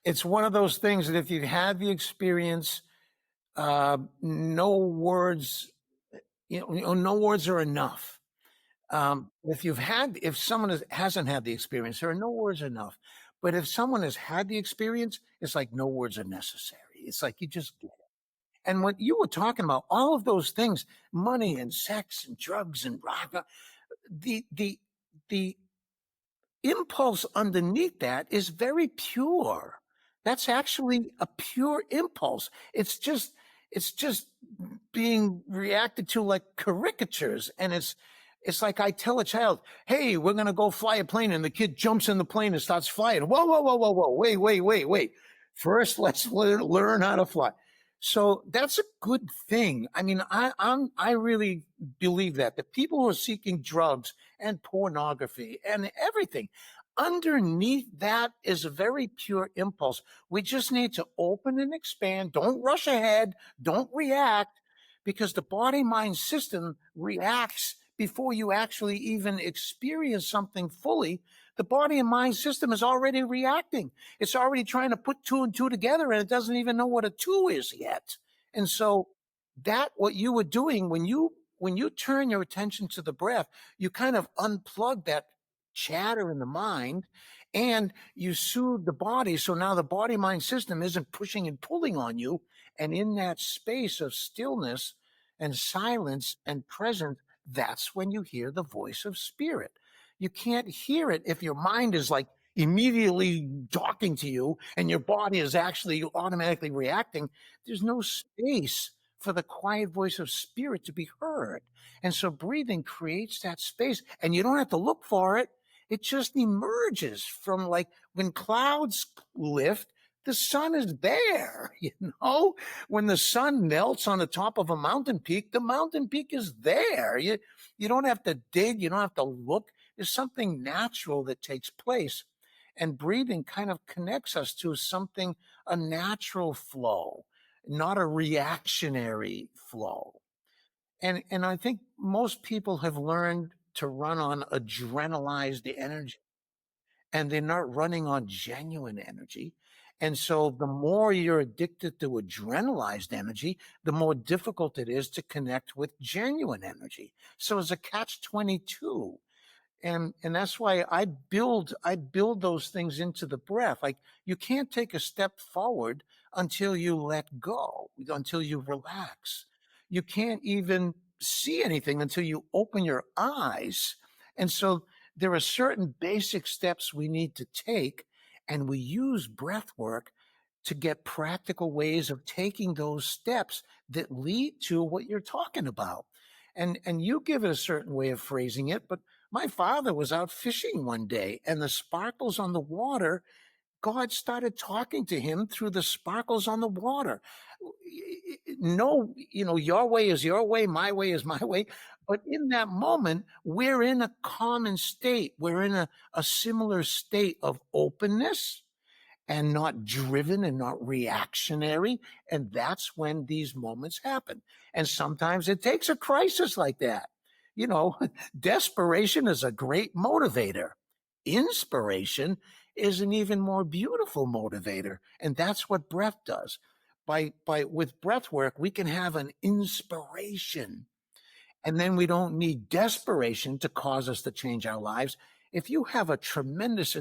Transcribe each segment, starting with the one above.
It's one of those things that if you've had the experience, no words, no words are enough. If someone hasn't had the experience, there are no words enough. But if someone has had the experience, it's like no words are necessary. It's like you just get it. And what you were talking about, all of those things, money and sex and drugs and rock, the the impulse underneath that is very pure. That's actually a pure impulse. It's just being reacted to like caricatures. And it's like I tell a child, hey, we're going to go fly a plane. And the kid jumps in the plane and starts flying. Whoa, whoa, whoa, whoa, whoa. Wait. First, let's learn how to fly. So that's a good thing. I mean, I really believe that the people who are seeking drugs and pornography and everything, underneath that is a very pure impulse. We just need to open and expand. Don't rush ahead. Don't react, because the body mind system reacts before you actually even experience something fully. The body and mind system is already reacting. It's already trying to put two and two together, and it doesn't even know what a two is yet. And so that what you were doing when you turn your attention to the breath, you kind of unplug that chatter in the mind and you soothe the body. So now the body mind system isn't pushing and pulling on you. And in that space of stillness and silence and presence, that's when you hear the voice of spirit. You can't hear it if your mind is like immediately talking to you and your body is actually automatically reacting. There's no space for the quiet voice of spirit to be heard. And so breathing creates that space, and you don't have to look for it. It just emerges from, like when clouds lift, the sun is there, When the sun melts on the top of a mountain peak, the mountain peak is there. You don't have to dig, you don't have to look. There's something natural that takes place. And breathing kind of connects us to something, a natural flow, not a reactionary flow. And I think most people have learned to run on adrenalized energy, and they're not running on genuine energy. And so the more you're addicted to adrenalized energy, the more difficult it is to connect with genuine energy. So it's a catch-22. And that's why I build those things into the breath. Like, you can't take a step forward until you let go, until you relax. You can't even see anything until you open your eyes. And so there are certain basic steps we need to take, and we use breath work to get practical ways of taking those steps that lead to what you're talking about. And you give it a certain way of phrasing it, but my father was out fishing one day, and the sparkles on the water, God started talking to him through the sparkles on the water. No, your way is your way, my way is my way. But in that moment, we're in a common state. We're in a similar state of openness and not driven and not reactionary. And that's when these moments happen. And sometimes it takes a crisis like that. Desperation is a great motivator. Inspiration is an even more beautiful motivator. And that's what breath does. With breath work, we can have an inspiration, and then we don't need desperation to cause us to change our lives. If you have a tremendous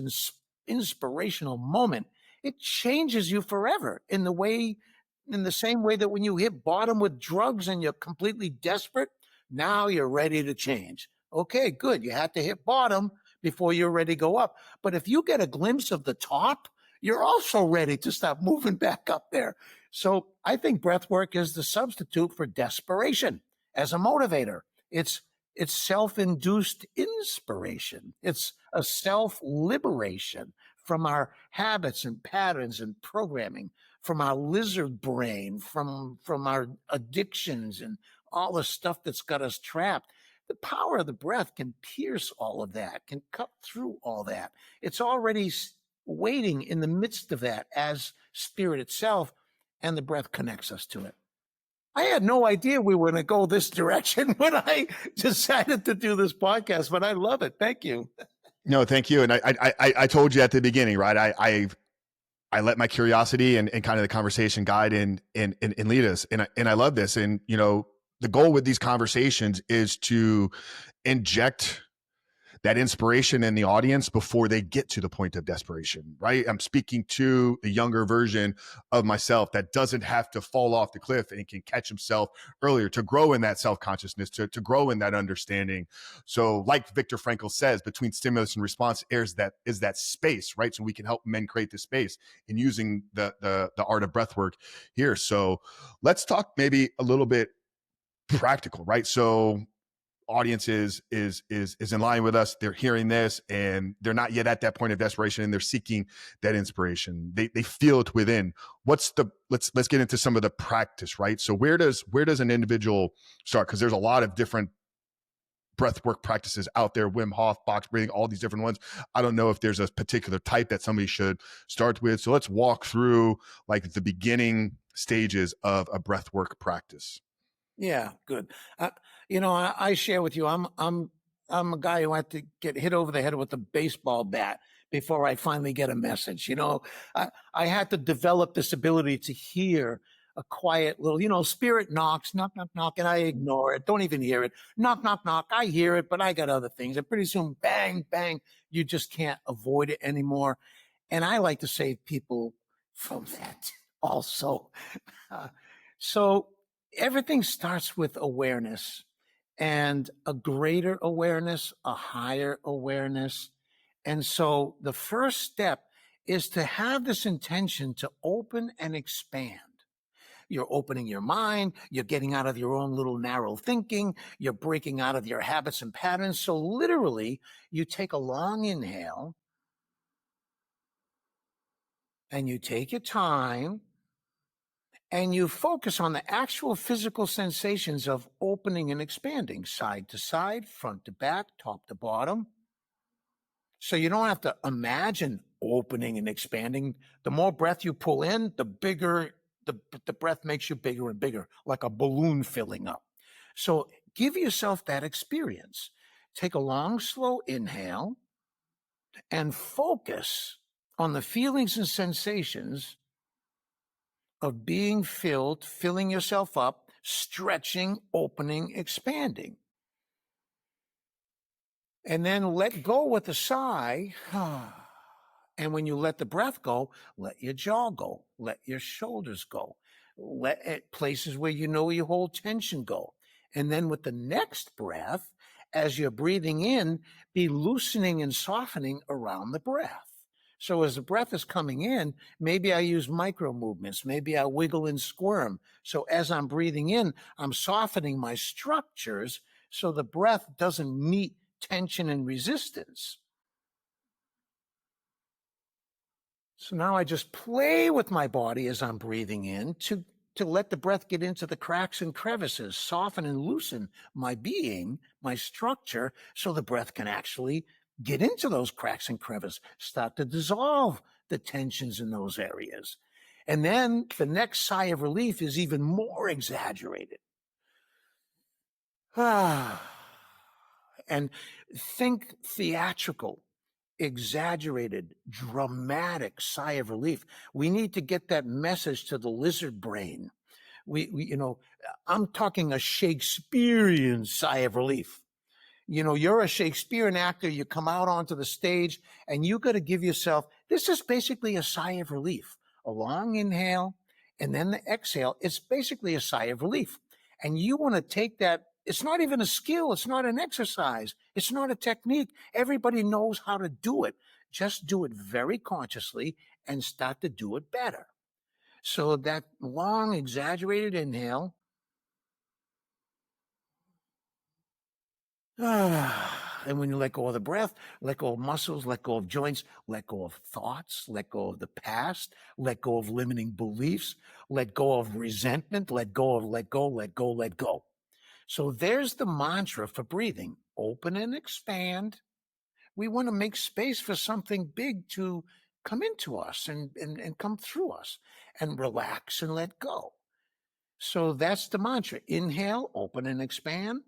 inspirational moment, it changes you forever in the same way that when you hit bottom with drugs and you're completely desperate, now you're ready to change. Okay, good. You had to hit bottom before you're ready to go up. But if you get a glimpse of the top, you're also ready to start moving back up there. So I think breath work is the substitute for desperation as a motivator. It's self-induced inspiration. It's a self-liberation from our habits and patterns and programming, from our lizard brain, from our addictions and all the stuff that's got us trapped. The power of the breath can pierce all of that, can cut through all that. It's already waiting in the midst of that as spirit itself, and the breath connects us to it. I had no idea we were going to go this direction when I decided to do this podcast, but I love it. Thank you. No, thank you. And I told you at the beginning, right? I let my curiosity and kind of the conversation guide and lead us. And I love this. And, you know, the goal with these conversations is to inject that inspiration in the audience before they get to the point of desperation, right? I'm speaking to the younger version of myself that doesn't have to fall off the cliff and can catch himself earlier, to grow in that self-consciousness, to grow in that understanding. So like Viktor Frankl says, between stimulus and response is that space, right? So we can help men create the space in using the art of breathwork here. So let's talk maybe a little bit practical, right? So audience is in line with us. They're hearing this and they're not yet at that point of desperation, and they're seeking that inspiration. They feel it within. Let's get into some of the practice, right? So where does an individual start? Because there's a lot of different breathwork practices out there, Wim Hof, box breathing, all these different ones. I don't know if there's a particular type that somebody should start with. So let's walk through like the beginning stages of a breathwork practice. Yeah, good. I share with you. I'm a guy who had to get hit over the head with a baseball bat before I finally get a message. I had to develop this ability to hear a quiet little, spirit knocks, knock, knock, knock, and I ignore it. Don't even hear it. Knock, knock, knock. I hear it, but I got other things. And pretty soon, bang, bang, you just can't avoid it anymore. And I like to save people from that also. Uh, so everything starts with awareness, and a greater awareness, a higher awareness. And so the first step is to have this intention to open and expand. You're opening your mind. You're getting out of your own little narrow thinking. You're breaking out of your habits and patterns. So literally, you take a long inhale and you take your time and you focus on the actual physical sensations of opening and expanding, side to side, front to back, top to bottom. So you don't have to imagine opening and expanding. The more breath you pull in, the bigger the breath makes you bigger and bigger, like a balloon filling up. So give yourself that experience. Take a long, slow inhale and focus on the feelings and sensations of being filled, filling yourself up, stretching, opening, expanding. And then let go with a sigh. And when you let the breath go, let your jaw go, let your shoulders go, let places where you know you hold tension go. And then with the next breath, as you're breathing in, be loosening and softening around the breath. So as the breath is coming in, maybe I use micro movements. Maybe I wiggle and squirm. So as I'm breathing in, I'm softening my structures so the breath doesn't meet tension and resistance. So now I just play with my body as I'm breathing in to let the breath get into the cracks and crevices, soften and loosen my being, my structure, so the breath can actually get into those cracks and crevices, start to dissolve the tensions in those areas. And then the next sigh of relief is even more exaggerated. And think theatrical, exaggerated, dramatic sigh of relief. We need to get that message to the lizard brain. I'm talking a Shakespearean sigh of relief. You're a Shakespearean actor. You come out onto the stage and you got to give yourself, this is basically a sigh of relief, a long inhale and then the exhale. It's basically a sigh of relief. And you want to take that. It's not even a skill. It's not an exercise. It's not a technique. Everybody knows how to do it. Just do it very consciously and start to do it better. So that long exaggerated inhale, and when you let go of the breath, let go of muscles, let go of joints, let go of thoughts, let go of the past, let go of limiting beliefs, let go of resentment, let go of let go, let go, let go. So there's the mantra for breathing. Open and expand. We want to make space for something big to come into us and come through us, and relax and let go. So that's the mantra. Inhale, open and expand.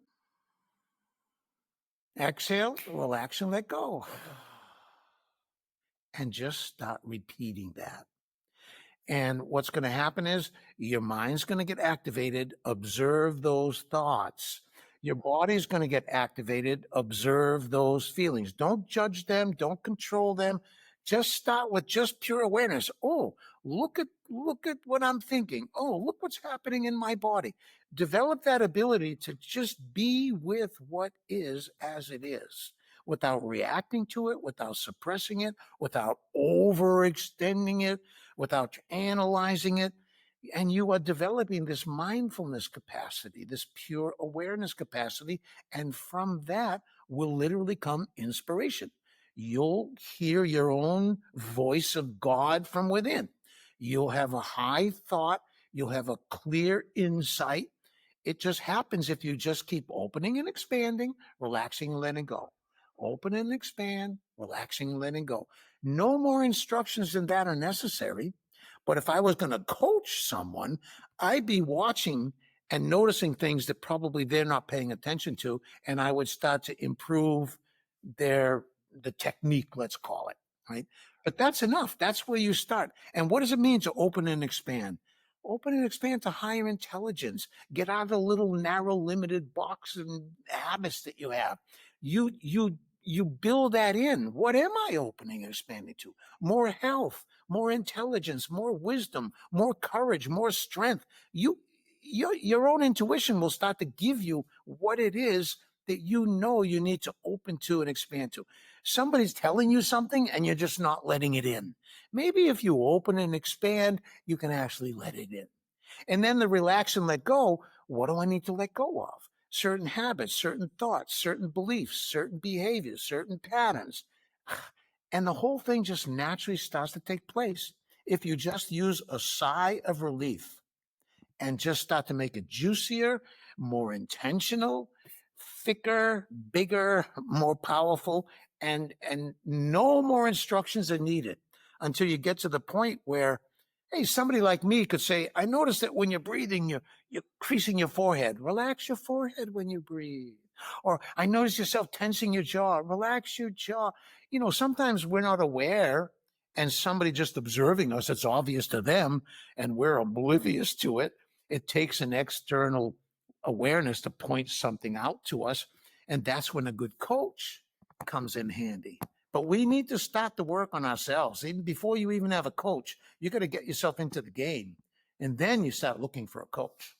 Exhale, relax and let go. And just start repeating that. And what's going to happen is your mind's going to get activated. Observe those thoughts. Your body's going to get activated. Observe those feelings. Don't judge them. Don't control them. Just start with just pure awareness. Oh, look at what I'm thinking. Oh, look what's happening in my body. Develop that ability to just be with what is as it is, without reacting to it, without suppressing it, without overextending it, without analyzing it. And you are developing this mindfulness capacity, this pure awareness capacity. And from that will literally come inspiration. You'll hear your own voice of God from within. You'll have a high thought. You'll have a clear insight. It just happens if you just keep opening and expanding, relaxing and letting go. Open and expand, relaxing and letting go. No more instructions than that are necessary. But if I was going to coach someone, I'd be watching and noticing things that probably they're not paying attention to, and I would start to improve the technique, let's call it, right? But that's enough. That's where you start. And what does it mean to open and expand? Open and expand to higher intelligence. Get out of the little narrow, limited box and habits that you have. You build that in. What am I opening and expanding to? More health, more intelligence, more wisdom, more courage, more strength. Your own intuition will start to give you what it is that you know you need to open to and expand to. Somebody's telling you something and you're just not letting it in. Maybe if you open and expand, you can actually let it in. And then the relax and let go. What do I need to let go of? Certain habits, certain thoughts, certain beliefs, certain behaviors, certain patterns. And the whole thing just naturally starts to take place if you just use a sigh of relief and just start to make it juicier, more intentional, thicker, bigger, more powerful, and no more instructions are needed until you get to the point where, hey, somebody like me could say, I notice that when you're breathing, you're creasing your forehead. Relax your forehead when you breathe. Or I notice yourself tensing your jaw. Relax your jaw. You know, sometimes we're not aware, and somebody just observing us, it's obvious to them, and we're oblivious to it. It takes an external awareness to point something out to us. And that's when a good coach comes in handy. But we need to start the work on ourselves. Even before you even have a coach, you got to get yourself into the game. And then you start looking for a coach.